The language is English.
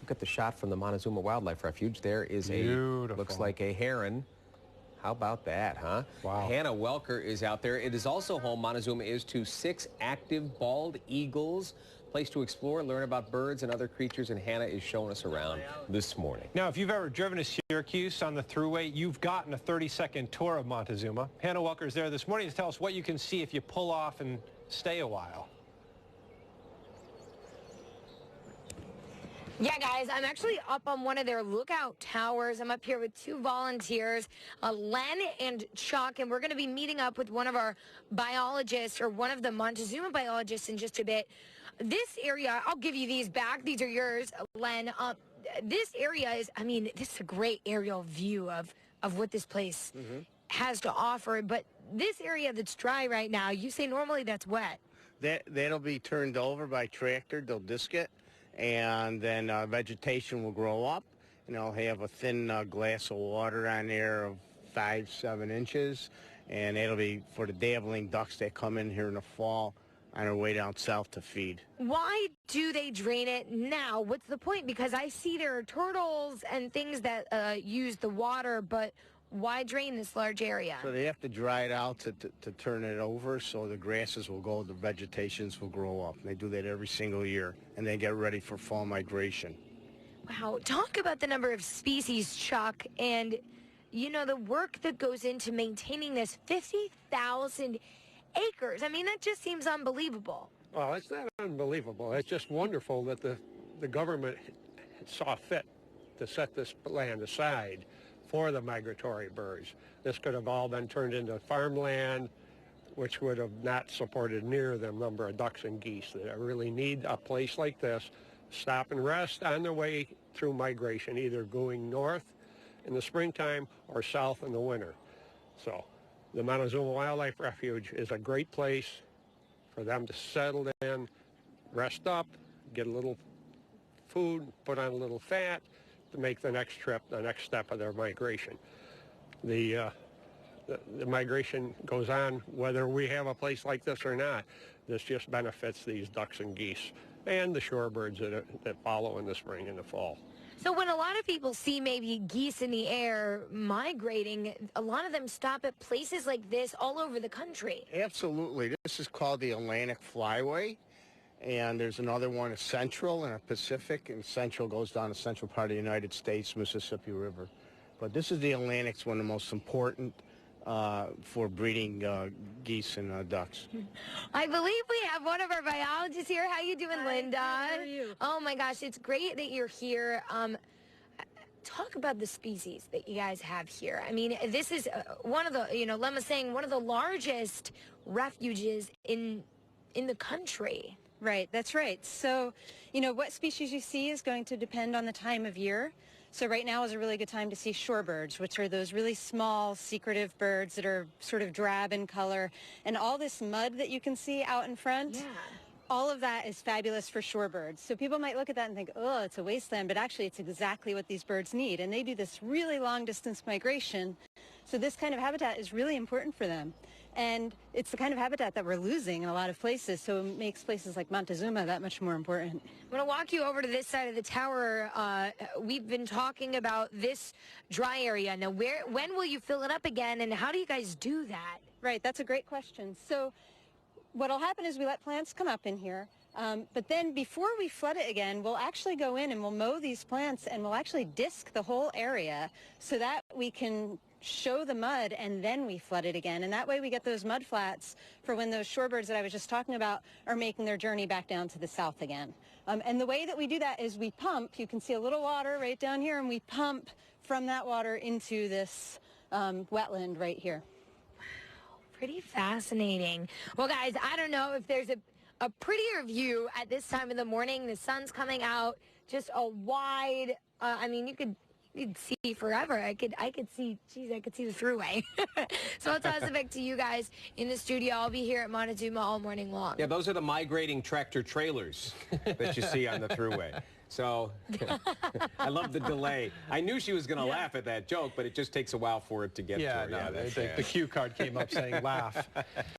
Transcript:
Look at the shot from the Montezuma Wildlife Refuge. There is looks like a heron. How about that, huh? Wow. Hannah Welker is out there. It is also home, Montezuma is, to 6 active bald eagles. Place to explore, learn about birds and other creatures, and Hannah is showing us around this morning. Now, if you've ever driven to Syracuse on the thruway, you've gotten a 30-second tour of Montezuma. Hannah Welker is there this morning to tell us what you can see if you pull off and stay a while. Yeah, guys, I'm actually up on one of their lookout towers. I'm up here with 2 volunteers, Len and Chuck, and we're going to be meeting up with one of our biologists, or one of the Montezuma biologists, in just a bit. This area, I'll give you these back. These are yours, Len. This area is, I mean, this is a great aerial view of what this place has to offer. But this area that's dry right now, you say normally that's wet. That'll be turned over by tractor. They'll disc it, and then vegetation will grow up, and they'll have a thin glass of water on there of 5-7 inches, and it'll be for the dabbling ducks that come in here in the fall on their way down south to feed. Why do they drain it now? What's the point? Because I see there are turtles and things that use the water, but why drain this large area? So they have to dry it out to turn it over, so the grasses will go, the vegetations will grow up. And they do that every single year, and they get ready for fall migration. Wow. Talk about the number of species, Chuck, and, you know, the work that goes into maintaining this 50,000 acres. I mean, that just seems unbelievable. Well, it's not unbelievable. It's just wonderful that the government saw fit to set this land aside for the migratory birds. This could have all been turned into farmland, which would have not supported near the number of ducks and geese that really need a place like this. Stop and rest on their way through migration, either going north in the springtime or south in the winter. So the Montezuma Wildlife Refuge is a great place for them to settle in, rest up, get a little food, put on a little fat, to make the next trip, the next step of their migration. The migration goes on whether we have a place like this or not. This just benefits these ducks and geese and the shorebirds that follow in the spring and the fall. So when a lot of people see maybe geese in the air migrating, a lot of them stop at places like this all over the country. Absolutely. This is called the Atlantic Flyway. And there's another one, a Central and a Pacific, and Central goes down the central part of the United States, Mississippi River. But this is the Atlantic's one of the most important for breeding geese and ducks. I believe we have one of our biologists here. How you doing, Linda? How are you? Oh my gosh, it's great that you're here. Talk about the species that you guys have here. I mean, this is one of the, you know, Len was saying, one of the largest refuges in the country. Right, that's right. So, you know, what species you see is going to depend on the time of year. So right now is a really good time to see shorebirds, which are those really small, secretive birds that are sort of drab in color. And all this mud that you can see out in front, all of that is fabulous for shorebirds. So people might look at that and think, oh, it's a wasteland, but actually it's exactly what these birds need. And they do this really long distance migration. So this kind of habitat is really important for them. And it's the kind of habitat that we're losing in a lot of places, so it makes places like Montezuma that much more important. I'm going to walk you over to this side of the tower. We've been talking about this dry area. Now, when will you fill it up again, and how do you guys do that? Right, that's a great question. So what will happen is we let plants come up in here, but then before we flood it again, we'll actually go in and we'll mow these plants, and we'll actually disc the whole area so that we can show the mud, and then we flood it again. And that way we get those mud flats for when those shorebirds that I was just talking about are making their journey back down to the south again. And the way that we do that is we pump. You can see a little water right down here, and we pump from that water into this wetland right here. Wow, pretty fascinating. Well, guys, I don't know if there's a prettier view at this time of the morning. The sun's coming out, just a wide, I mean, you'd see forever. I could see, geez, I could see the thruway. So I'll toss it back to you guys in the studio. I'll be here at Montezuma all morning long. Yeah, those are the migrating tractor trailers that you see on the thruway. So I love the delay. I knew she was going to laugh at that joke, but it just takes a while for it to get to her. Yeah, the cue card came up saying laugh.